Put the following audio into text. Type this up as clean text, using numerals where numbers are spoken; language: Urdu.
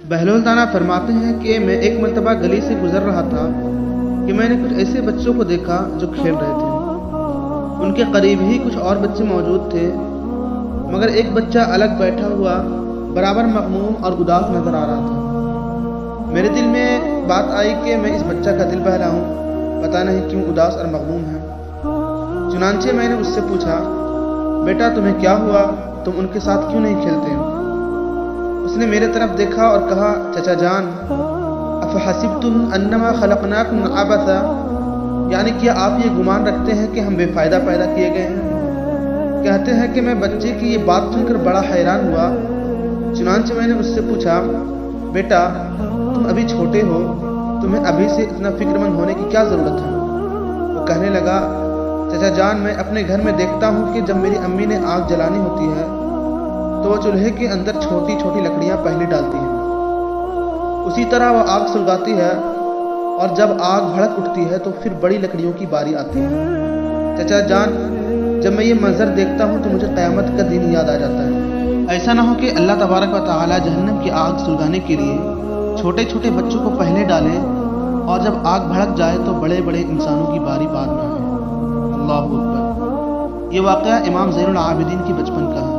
بہلول تانا فرماتے ہیں کہ میں ایک مرتبہ گلی سے گزر رہا تھا کہ میں نے کچھ ایسے بچوں کو دیکھا جو کھیل رہے تھے۔ ان کے قریب ہی کچھ اور بچے موجود تھے، مگر ایک بچہ الگ بیٹھا ہوا برابر مغموم اور اداس نظر آ رہا تھا۔ میرے دل میں بات آئی کہ میں اس بچہ کا دل بہلاؤں، پتہ نہیں کیوں اداس اور مغموم ہے۔ چنانچہ میں نے اس سے پوچھا، بیٹا تمہیں کیا ہوا، تم ان کے ساتھ کیوں نہیں کھیلتے؟ اس نے میرے طرف دیکھا اور کہا، چچا جان، افحسبتم انما خلقناکم عبثا، یعنی کیا آپ یہ گمان رکھتے ہیں کہ ہم بے فائدہ پیدا کیے گئے ہیں؟ کہتے ہیں کہ میں بچے کی یہ بات سن کر بڑا حیران ہوا۔ چنانچہ میں نے اس سے پوچھا، بیٹا تم ابھی چھوٹے ہو، تمہیں ابھی سے اتنا فکر مند ہونے کی کیا ضرورت ہے؟ وہ کہنے لگا، چچا جان، میں اپنے گھر میں دیکھتا ہوں کہ جب میری امی نے آگ جلانی ہوتی ہے تو وہ چولہے کے اندر چھوٹی چھوٹی لکڑیاں پہلے ڈالتی ہیں، اسی طرح وہ آگ سلگاتی ہے، اور جب آگ بھڑک اٹھتی ہے تو پھر بڑی لکڑیوں کی باری آتی ہے۔ چچا جان، جب میں یہ منظر دیکھتا ہوں تو مجھے قیامت کا دن یاد آ جاتا ہے۔ ایسا نہ ہو کہ اللہ تبارک و تعالی جہنم کی آگ سلگانے کے لیے چھوٹے چھوٹے بچوں کو پہلے ڈالیں، اور جب آگ بھڑک جائے تو بڑے بڑے انسانوں کی باری بعد میں آئے۔ اللہ اکبر۔ یہ واقعہ امام زین العابدین کی بچپن کا ہے۔